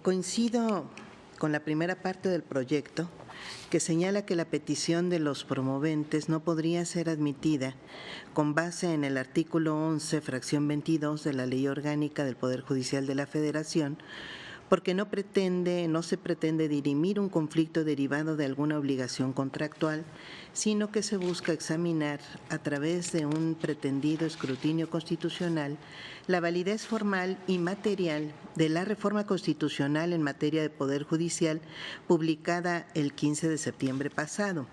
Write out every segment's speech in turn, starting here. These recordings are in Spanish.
Coincido con la primera parte del proyecto, que señala que la petición de los promoventes no podría ser admitida con base en el artículo 11, fracción 22 de la Ley Orgánica del Poder Judicial de la Federación, porque no se pretende dirimir un conflicto derivado de alguna obligación contractual, sino que se busca examinar a través de un pretendido escrutinio constitucional la validez formal y material de la reforma constitucional en materia de Poder Judicial publicada el 15 de septiembre pasado.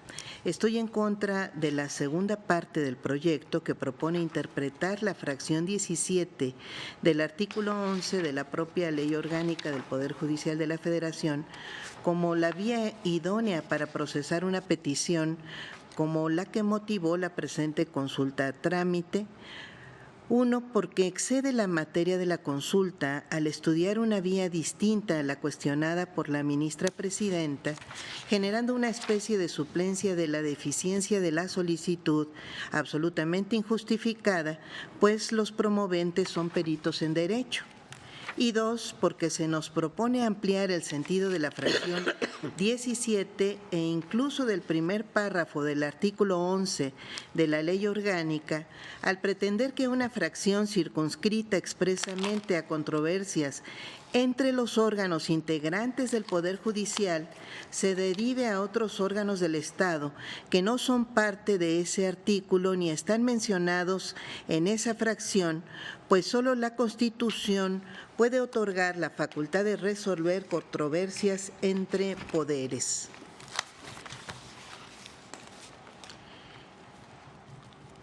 Estoy en contra de la segunda parte del proyecto que propone interpretar la fracción 17 del artículo 11 de la propia Ley Orgánica del Poder Judicial de la Federación como la vía idónea para procesar una petición como la que motivó la presente consulta a trámite. Uno, porque excede la materia de la consulta al estudiar una vía distinta a la cuestionada por la ministra presidenta, generando una especie de suplencia de la deficiencia de la solicitud absolutamente injustificada, pues los promoventes son peritos en derecho. Y dos, porque se nos propone ampliar el sentido de la fracción 17 e incluso del primer párrafo del artículo 11 de la Ley Orgánica al pretender que una fracción circunscrita expresamente a controversias entre los órganos integrantes del Poder Judicial se derive a otros órganos del Estado que no son parte de ese artículo ni están mencionados en esa fracción, pues solo la Constitución puede otorgar la facultad de resolver controversias entre poderes.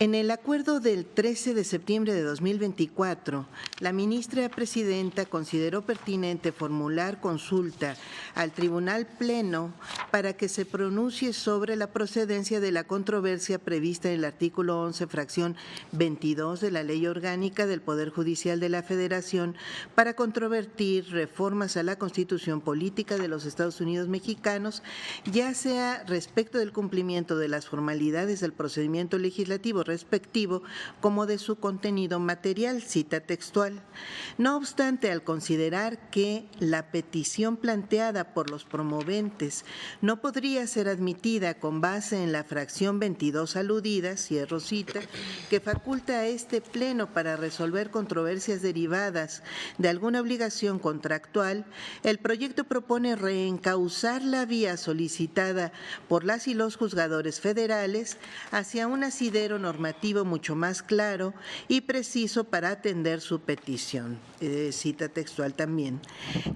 En el acuerdo del 13 de septiembre de 2024, la ministra presidenta consideró pertinente formular consulta al Tribunal Pleno para que se pronuncie sobre la procedencia de la controversia prevista en el artículo 11, fracción 22 de la Ley Orgánica del Poder Judicial de la Federación para controvertir reformas a la Constitución Política de los Estados Unidos Mexicanos, ya sea respecto del cumplimiento de las formalidades del procedimiento legislativo respectivo como de su contenido material, cita textual. No obstante, al considerar que la petición planteada por los promoventes no podría ser admitida con base en la fracción 22 aludida, cierro cita, que faculta a este Pleno para resolver controversias derivadas de alguna obligación contractual, el proyecto propone reencauzar la vía solicitada por las y los juzgadores federales hacia un asidero normativo mucho más claro y preciso para atender su petición, cita textual también,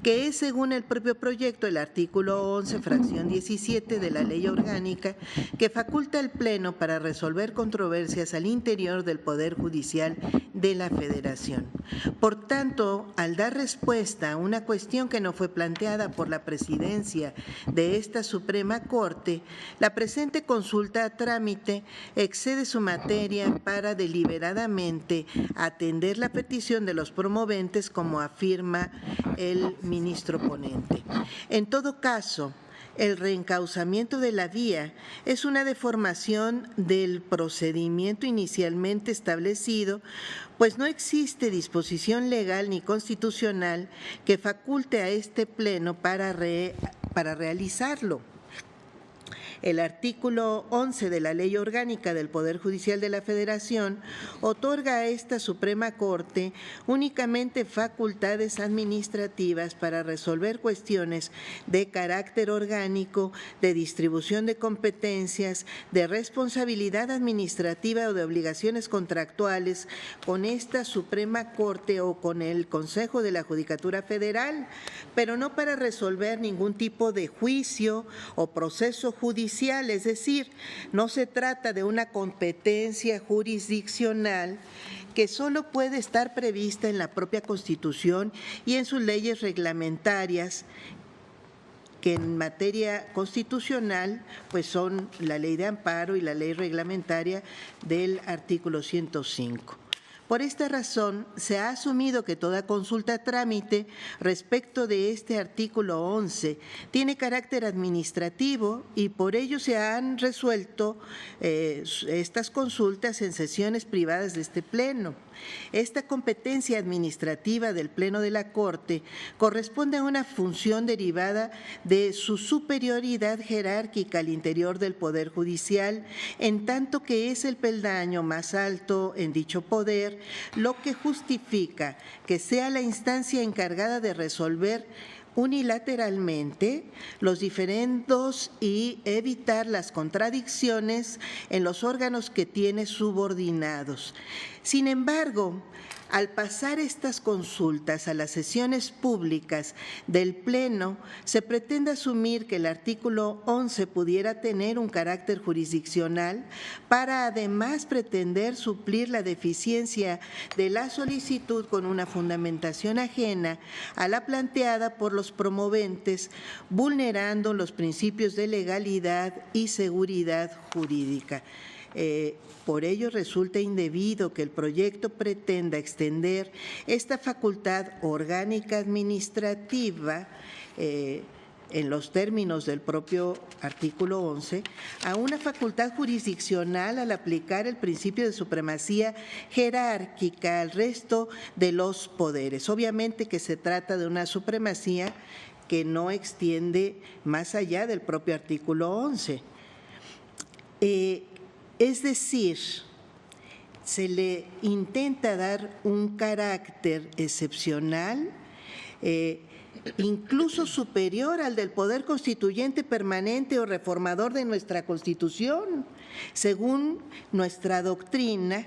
que es según el propio proyecto el artículo 11, fracción 17 de la Ley Orgánica, que faculta al Pleno para resolver controversias al interior del Poder Judicial de la Federación. Por tanto, al dar respuesta a una cuestión que no fue planteada por la presidencia de esta Suprema Corte, la presente consulta a trámite excede su materia para deliberadamente atender la petición de los promoventes, como afirma el ministro ponente. En todo caso, el reencauzamiento de la vía es una deformación del procedimiento inicialmente establecido, pues no existe disposición legal ni constitucional que faculte a este Pleno para realizarlo. El artículo 11 de la Ley Orgánica del Poder Judicial de la Federación otorga a esta Suprema Corte únicamente facultades administrativas para resolver cuestiones de carácter orgánico, de distribución de competencias, de responsabilidad administrativa o de obligaciones contractuales con esta Suprema Corte o con el Consejo de la Judicatura Federal, pero no para resolver ningún tipo de juicio o proceso judicial. Es decir, no se trata de una competencia jurisdiccional que solo puede estar prevista en la propia Constitución y en sus leyes reglamentarias, que en materia constitucional pues son la Ley de Amparo y la Ley reglamentaria del artículo 105. Por esta razón, se ha asumido que toda consulta a trámite respecto de este artículo 11 tiene carácter administrativo y por ello se han resuelto estas consultas en sesiones privadas de este Pleno. Esta competencia administrativa del Pleno de la Corte corresponde a una función derivada de su superioridad jerárquica al interior del Poder Judicial, en tanto que es el peldaño más alto en dicho poder, lo que justifica que sea la instancia encargada de resolver unilateralmente los diferendos y evitar las contradicciones en los órganos que tiene subordinados. Sin embargo, al pasar estas consultas a las sesiones públicas del Pleno, se pretende asumir que el artículo 11 pudiera tener un carácter jurisdiccional para además pretender suplir la deficiencia de la solicitud con una fundamentación ajena a la planteada por los promoventes, vulnerando los principios de legalidad y seguridad jurídica. Por ello, resulta indebido que el proyecto pretenda extender esta facultad orgánica administrativa en los términos del propio artículo 11, a una facultad jurisdiccional al aplicar el principio de supremacía jerárquica al resto de los poderes. Obviamente que se trata de una supremacía que no extiende más allá del propio artículo 11. Es decir, se le intenta dar un carácter excepcional, incluso superior al del poder constituyente permanente o reformador de nuestra Constitución. Según nuestra doctrina,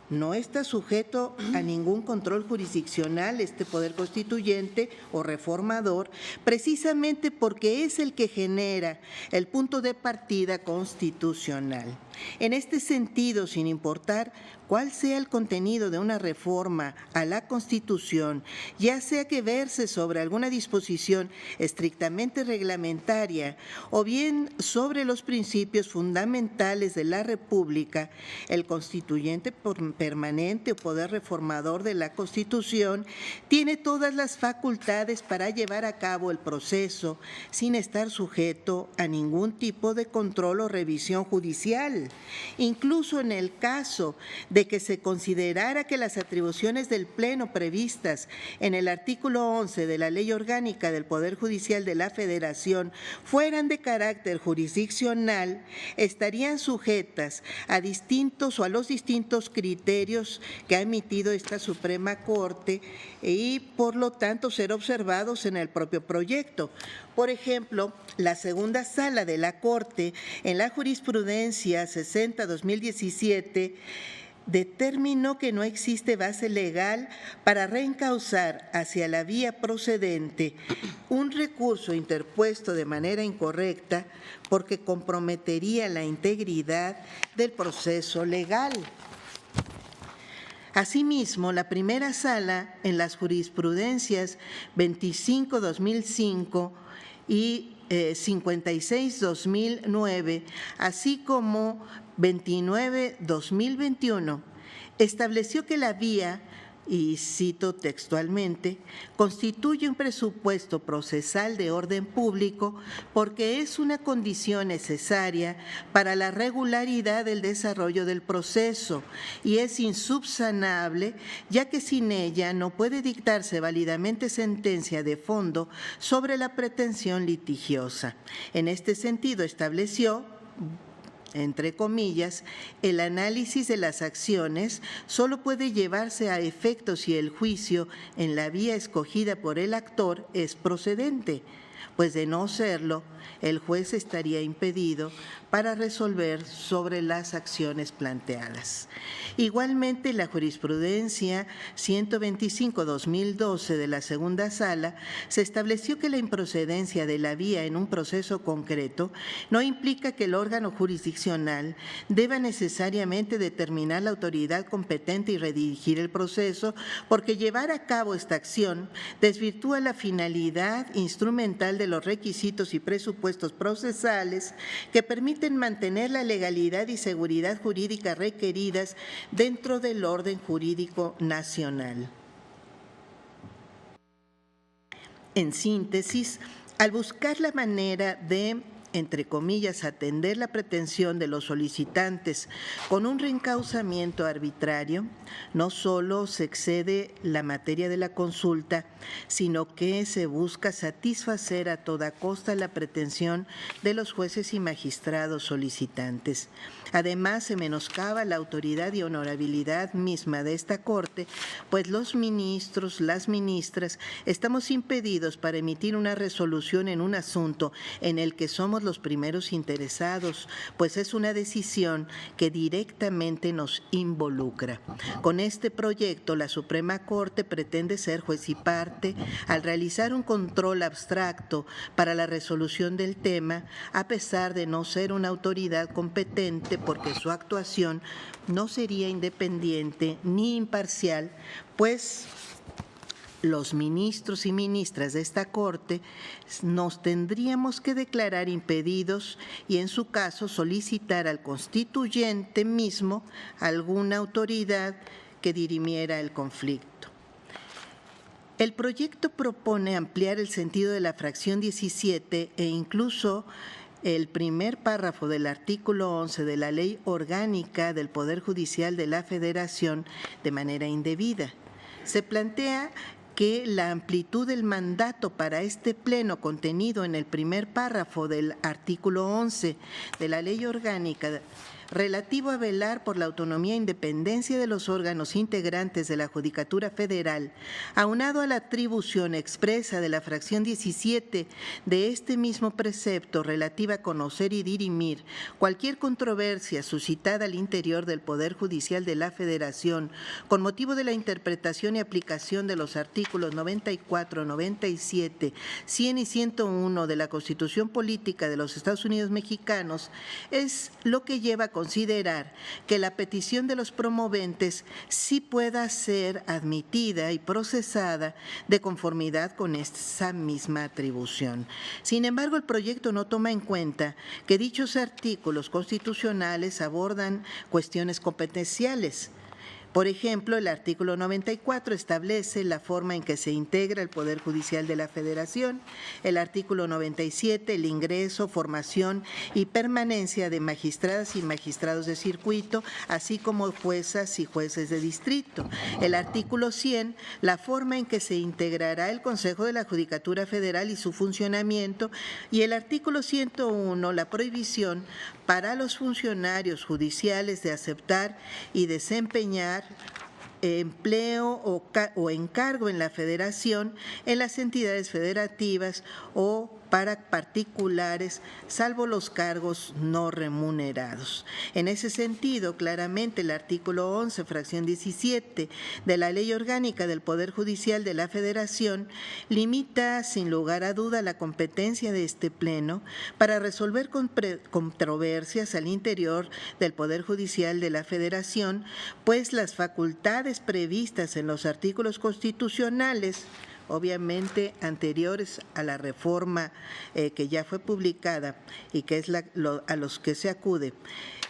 no está sujeto a ningún control jurisdiccional este poder constituyente o reformador, precisamente porque es el que genera el punto de partida constitucional. En este sentido, sin importar cuál sea el contenido de una reforma a la Constitución, ya sea que verse sobre alguna disposición estrictamente reglamentaria o bien sobre los principios fundamentales de la República, el constituyente permanente o poder reformador de la Constitución tiene todas las facultades para llevar a cabo el proceso sin estar sujeto a ningún tipo de control o revisión judicial. Incluso en el caso de que se considerara que las atribuciones del Pleno previstas en el artículo 11 de la Ley Orgánica del Poder Judicial de la Federación fueran de carácter jurisdiccional, estarían sujetas a los distintos criterios que ha emitido esta Suprema Corte y, por lo tanto, ser observados en el propio proyecto. Por ejemplo, la segunda sala de la Corte, en la jurisprudencia 60-2017, determinó que no existe base legal para reencauzar hacia la vía procedente un recurso interpuesto de manera incorrecta porque comprometería la integridad del proceso legal. Asimismo, la primera sala en las jurisprudencias 25-2005 y 56-2009, así como 29-2021, estableció que la vía, y cito textualmente, constituye un presupuesto procesal de orden público porque es una condición necesaria para la regularidad del desarrollo del proceso y es insubsanable, ya que sin ella no puede dictarse válidamente sentencia de fondo sobre la pretensión litigiosa. En este sentido, estableció, entre comillas, el análisis de las acciones solo puede llevarse a efecto si el juicio en la vía escogida por el actor es procedente, pues de no serlo, el juez estaría impedido para resolver sobre las acciones planteadas. Igualmente, la jurisprudencia 125-2012 de la segunda sala se estableció que la improcedencia de la vía en un proceso concreto no implica que el órgano jurisdiccional deba necesariamente determinar la autoridad competente y redirigir el proceso, porque llevar a cabo esta acción desvirtúa la finalidad instrumental de los requisitos y presupuestos procesales que permiten mantener la legalidad y seguridad jurídica requeridas dentro del orden jurídico nacional. En síntesis, al buscar la manera de entre comillas, atender la pretensión de los solicitantes con un reencauzamiento arbitrario, no solo se excede la materia de la consulta, sino que se busca satisfacer a toda costa la pretensión de los jueces y magistrados solicitantes. Además, se menoscaba la autoridad y honorabilidad misma de esta Corte, pues los ministros, las ministras, estamos impedidos para emitir una resolución en un asunto en el que somos los primeros interesados, pues es una decisión que directamente nos involucra. Con este proyecto, la Suprema Corte pretende ser juez y parte al realizar un control abstracto para la resolución del tema, a pesar de no ser una autoridad competente, porque su actuación no sería independiente ni imparcial, pues los ministros y ministras de esta Corte nos tendríamos que declarar impedidos y, en su caso, solicitar al constituyente mismo alguna autoridad que dirimiera el conflicto. El proyecto propone ampliar el sentido de la fracción 17 e incluso el primer párrafo del artículo 11 de la Ley Orgánica del Poder Judicial de la Federación de manera indebida. Se plantea que la amplitud del mandato para este pleno contenido en el primer párrafo del artículo 11 de la Ley Orgánica relativo a velar por la autonomía e independencia de los órganos integrantes de la Judicatura Federal, aunado a la atribución expresa de la fracción 17 de este mismo precepto relativa a conocer y dirimir cualquier controversia suscitada al interior del Poder Judicial de la Federación con motivo de la interpretación y aplicación de los artículos 94, 97, 100 y 101 de la Constitución Política de los Estados Unidos Mexicanos, es lo que lleva a considerar que la petición de los promoventes sí pueda ser admitida y procesada de conformidad con esa misma atribución. Sin embargo, el proyecto no toma en cuenta que dichos artículos constitucionales abordan cuestiones competenciales. Por ejemplo, el artículo 94 establece la forma en que se integra el Poder Judicial de la Federación, el artículo 97, el ingreso, formación y permanencia de magistradas y magistrados de circuito, así como juezas y jueces de distrito. El artículo 100, la forma en que se integrará el Consejo de la Judicatura Federal y su funcionamiento, y el artículo 101, la prohibición para los funcionarios judiciales de aceptar y desempeñar empleo o encargo en la Federación, en las entidades federativas o para particulares, salvo los cargos no remunerados. En ese sentido, claramente el artículo 11, fracción 17 de la Ley Orgánica del Poder Judicial de la Federación limita sin lugar a duda la competencia de este Pleno para resolver controversias al interior del Poder Judicial de la Federación, pues las facultades previstas en los artículos constitucionales, obviamente anteriores a la reforma que ya fue publicada y que es a los que se acude,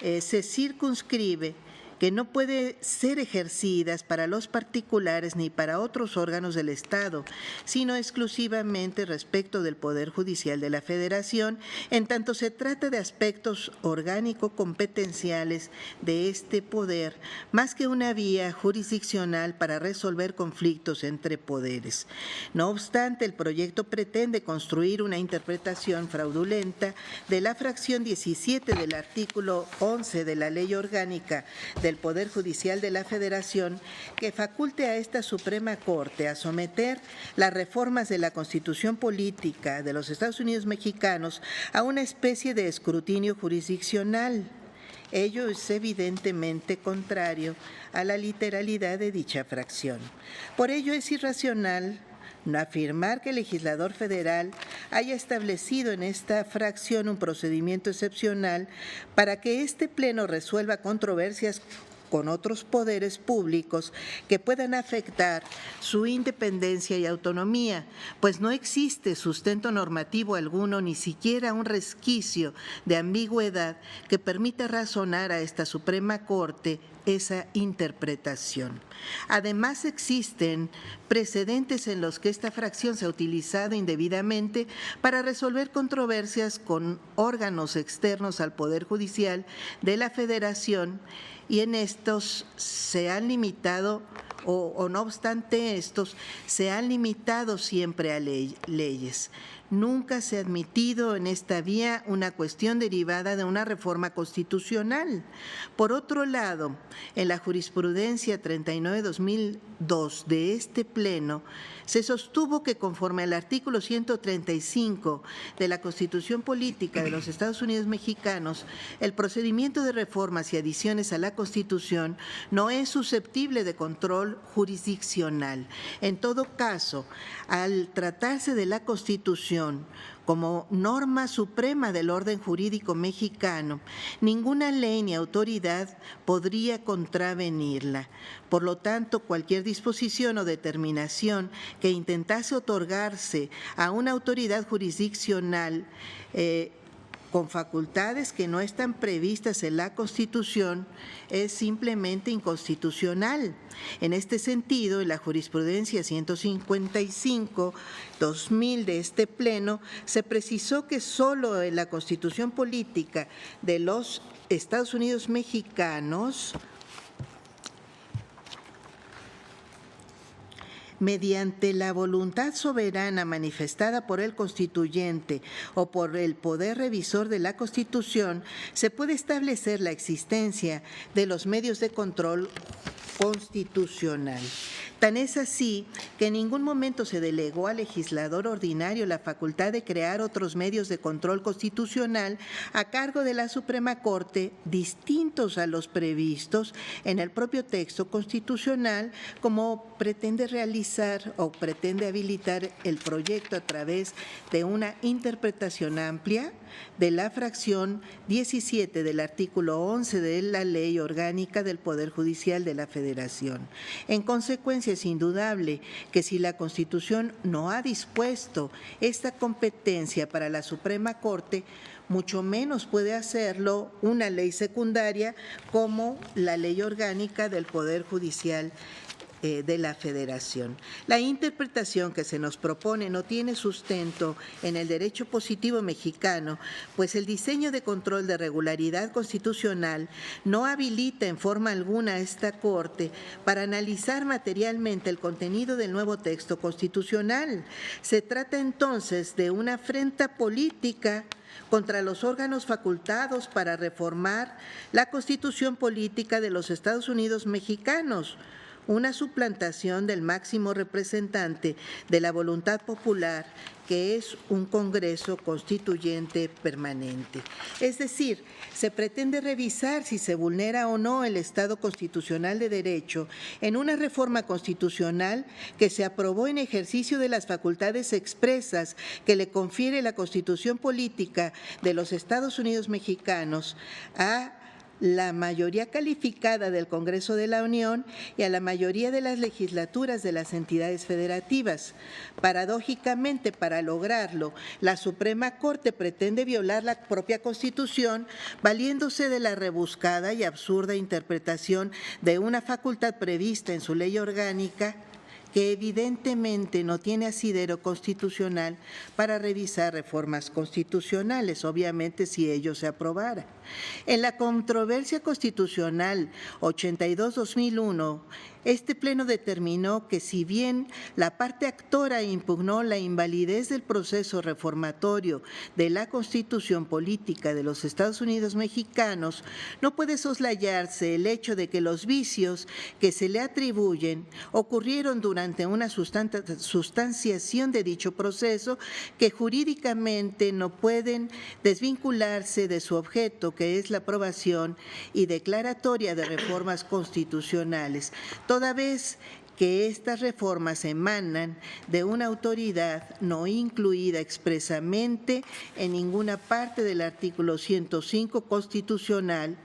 se circunscribe que no puede ser ejercidas para los particulares ni para otros órganos del Estado, sino exclusivamente respecto del Poder Judicial de la Federación, en tanto se trata de aspectos orgánico-competenciales de este poder, más que una vía jurisdiccional para resolver conflictos entre poderes. No obstante, el proyecto pretende construir una interpretación fraudulenta de la fracción 17 del artículo 11 de la Ley Orgánica del Poder Judicial de la Federación, que faculte a esta Suprema Corte a someter las reformas de la Constitución Política de los Estados Unidos Mexicanos a una especie de escrutinio jurisdiccional. Ello es evidentemente contrario a la literalidad de dicha fracción. Por ello es irracional no afirmar que el legislador federal haya establecido en esta fracción un procedimiento excepcional para que este Pleno resuelva controversias con otros poderes públicos que puedan afectar su independencia y autonomía, pues no existe sustento normativo alguno, ni siquiera un resquicio de ambigüedad que permita razonar a esta Suprema Corte esa interpretación. Además, existen precedentes en los que esta fracción se ha utilizado indebidamente para resolver controversias con órganos externos al Poder Judicial de la Federación, y en estos se han limitado, o no obstante estos, se han limitado siempre a leyes. Nunca se ha admitido en esta vía una cuestión derivada de una reforma constitucional. Por otro lado, en la jurisprudencia 39-2002 de este Pleno, se sostuvo que conforme al artículo 135 de la Constitución Política de los Estados Unidos Mexicanos, el procedimiento de reformas y adiciones a la Constitución no es susceptible de control jurisdiccional. En todo caso, al tratarse de la Constitución como norma suprema del orden jurídico mexicano, ninguna ley ni autoridad podría contravenirla. Por lo tanto, cualquier disposición o determinación que intentase otorgarse a una autoridad jurisdiccional con facultades que no están previstas en la Constitución es simplemente inconstitucional. En este sentido, en la jurisprudencia 155-2000 de este Pleno, se precisó que solo en la Constitución Política de los Estados Unidos Mexicanos, mediante la voluntad soberana manifestada por el constituyente o por el poder revisor de la Constitución, se puede establecer la existencia de los medios de control constitucional. Tan es así que en ningún momento se delegó al legislador ordinario la facultad de crear otros medios de control constitucional a cargo de la Suprema Corte distintos a los previstos en el propio texto constitucional, como pretende realizar o pretende habilitar el proyecto a través de una interpretación amplia de la fracción 17 del artículo 11 de la Ley Orgánica del Poder Judicial de la Federación. En consecuencia, es indudable que si la Constitución no ha dispuesto esta competencia para la Suprema Corte, mucho menos puede hacerlo una ley secundaria como la Ley Orgánica del Poder Judicial de la Federación. La interpretación que se nos propone no tiene sustento en el derecho positivo mexicano, pues el diseño de control de regularidad constitucional no habilita en forma alguna a esta Corte para analizar materialmente el contenido del nuevo texto constitucional. Se trata entonces de una afrenta política contra los órganos facultados para reformar la Constitución Política de los Estados Unidos Mexicanos, una suplantación del máximo representante de la voluntad popular, que es un Congreso Constituyente permanente. Es decir, se pretende revisar si se vulnera o no el Estado constitucional de derecho en una reforma constitucional que se aprobó en ejercicio de las facultades expresas que le confiere la Constitución Política de los Estados Unidos Mexicanos a la mayoría calificada del Congreso de la Unión y a la mayoría de las legislaturas de las entidades federativas. Paradójicamente, para lograrlo, la Suprema Corte pretende violar la propia Constitución valiéndose de la rebuscada y absurda interpretación de una facultad prevista en su ley orgánica que evidentemente no tiene asidero constitucional para revisar reformas constitucionales, obviamente si ello se aprobara. En la controversia constitucional 82-2001, este Pleno determinó que si bien la parte actora impugnó la invalidez del proceso reformatorio de la Constitución Política de los Estados Unidos Mexicanos, no puede soslayarse el hecho de que los vicios que se le atribuyen ocurrieron durante una sustanciación de dicho proceso que jurídicamente no pueden desvincularse de su objeto, que es la aprobación y declaratoria de reformas constitucionales, toda vez que estas reformas emanan de una autoridad no incluida expresamente en ninguna parte del artículo 105 constitucional.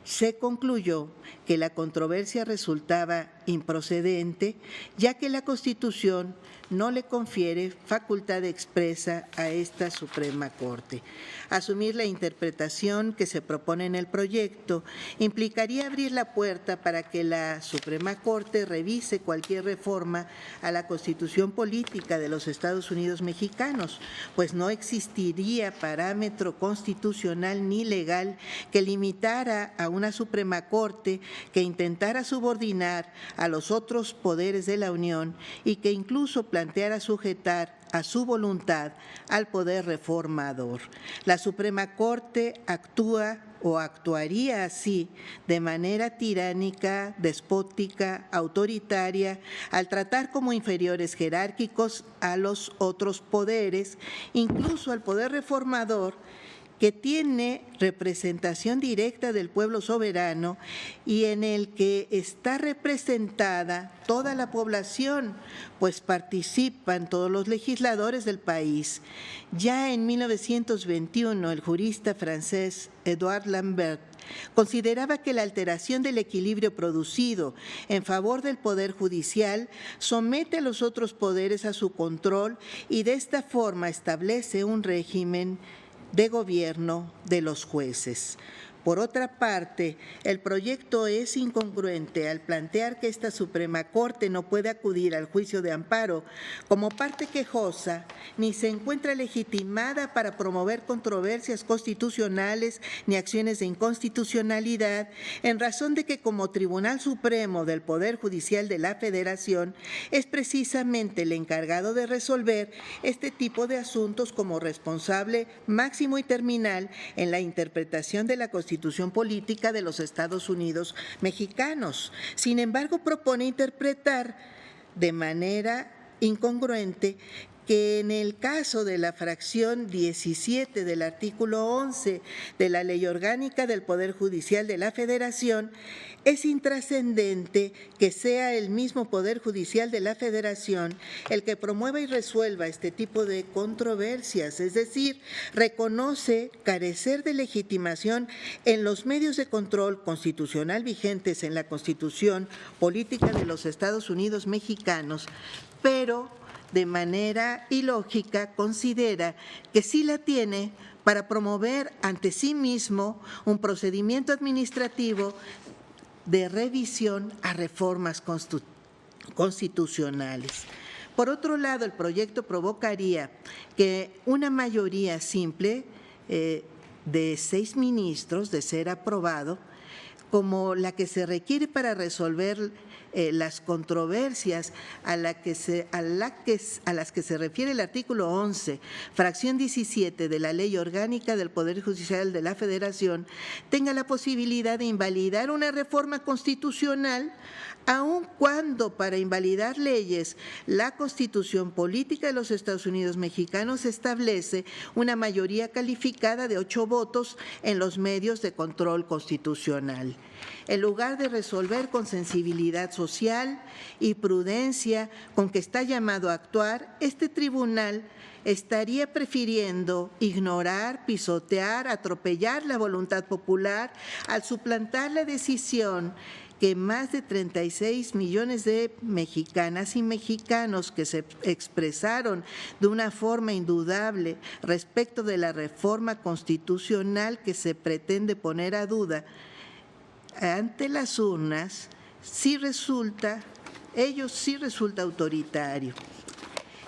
Se concluyó que la controversia resultaba improcedente, ya que la Constitución no le confiere facultad expresa a esta Suprema Corte. Asumir la interpretación que se propone en el proyecto implicaría abrir la puerta para que la Suprema Corte revise cualquier reforma a la Constitución política de los Estados Unidos mexicanos, pues no existiría parámetro constitucional ni legal que limitara a una Suprema Corte que intentara subordinar a los otros poderes de la Unión y que incluso planteara sujetar a su voluntad al poder reformador. La Suprema Corte actúa o actuaría así de manera tiránica, despótica, autoritaria, al tratar como inferiores jerárquicos a los otros poderes, incluso al poder reformador, que tiene representación directa del pueblo soberano y en el que está representada toda la población, pues participan todos los legisladores del país. Ya en 1921, el jurista francés Édouard Lambert consideraba que la alteración del equilibrio producido en favor del Poder Judicial somete a los otros poderes a su control y de esta forma establece un régimen de gobierno de los jueces. Por otra parte, el proyecto es incongruente al plantear que esta Suprema Corte no puede acudir al juicio de amparo como parte quejosa, ni se encuentra legitimada para promover controversias constitucionales ni acciones de inconstitucionalidad, en razón de que como Tribunal Supremo del Poder Judicial de la Federación es precisamente el encargado de resolver este tipo de asuntos como responsable máximo y terminal en la interpretación de la Constitución política de los Estados Unidos mexicanos. Sin embargo, propone interpretar de manera incongruente que en el caso de la fracción 17 del artículo 11 de la Ley Orgánica del Poder Judicial de la Federación, es intrascendente que sea el mismo Poder Judicial de la Federación el que promueva y resuelva este tipo de controversias, es decir, reconoce carecer de legitimación en los medios de control constitucional vigentes en la Constitución política de los Estados Unidos mexicanos, pero de manera ilógica considera que sí la tiene para promover ante sí mismo un procedimiento administrativo de revisión a reformas constitucionales. Por otro lado, el proyecto provocaría que una mayoría simple de 6 ministros, de ser aprobado, como la que se requiere para resolver las controversias a las que se refiere el artículo 11, fracción 17 de la Ley Orgánica del Poder Judicial de la Federación, tenga la posibilidad de invalidar una reforma constitucional, aun cuando para invalidar leyes la Constitución política de los Estados Unidos mexicanos establece una mayoría calificada de 8 votos en los medios de control constitucional. En lugar de resolver con sensibilidad social y prudencia con que está llamado a actuar, este tribunal estaría prefiriendo ignorar, pisotear, atropellar la voluntad popular al suplantar la decisión que más de 36 millones de mexicanas y mexicanos que se expresaron de una forma indudable respecto de la reforma constitucional que se pretende poner a duda ante las urnas, ello sí resulta autoritario.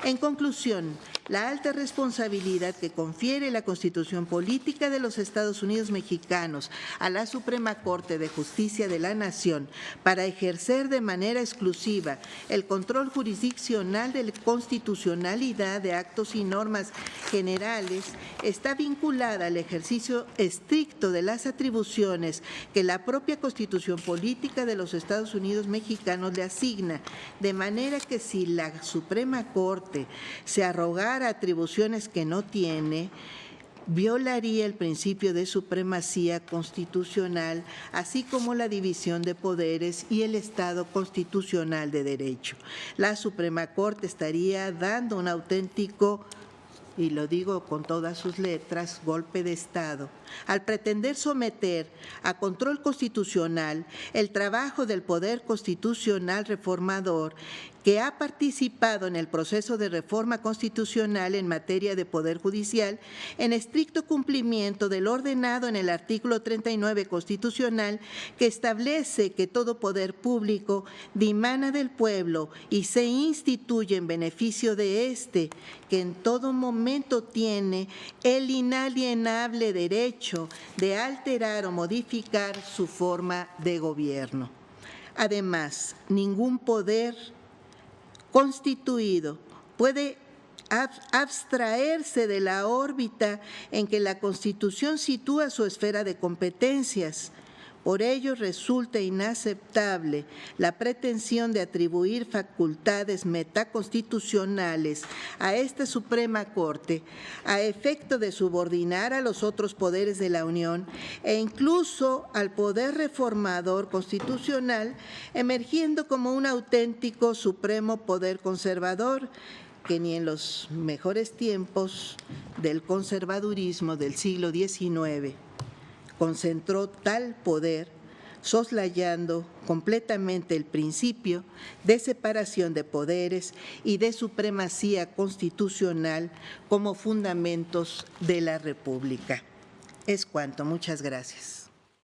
En conclusión, la alta responsabilidad que confiere la Constitución Política de los Estados Unidos Mexicanos a la Suprema Corte de Justicia de la Nación para ejercer de manera exclusiva el control jurisdiccional de la constitucionalidad de actos y normas generales está vinculada al ejercicio estricto de las atribuciones que la propia Constitución Política de los Estados Unidos Mexicanos le asigna, de manera que si la Suprema Corte se arrogara atribuciones que no tiene, violaría el principio de supremacía constitucional, así como la división de poderes y el Estado constitucional de derecho. La Suprema Corte estaría dando un auténtico y lo digo con todas sus letras, golpe de Estado, al pretender someter a control constitucional el trabajo del Poder Constitucional Reformador que ha participado en el proceso de reforma constitucional en materia de Poder Judicial en estricto cumplimiento del ordenado en el artículo 39 constitucional que establece que todo poder público dimana del pueblo y se instituye en beneficio de éste, que en todo momento tiene el inalienable derecho de alterar o modificar su forma de gobierno. Además, ningún poder constituido puede abstraerse de la órbita en que la Constitución sitúa su esfera de competencias. Por ello, resulta inaceptable la pretensión de atribuir facultades metaconstitucionales a esta Suprema Corte a efecto de subordinar a los otros poderes de la Unión e incluso al Poder Reformador Constitucional, emergiendo como un auténtico supremo poder conservador que ni en los mejores tiempos del conservadurismo del siglo XIX concentró tal poder, soslayando completamente el principio de separación de poderes y de supremacía constitucional como fundamentos de la República. Es cuanto. Muchas gracias.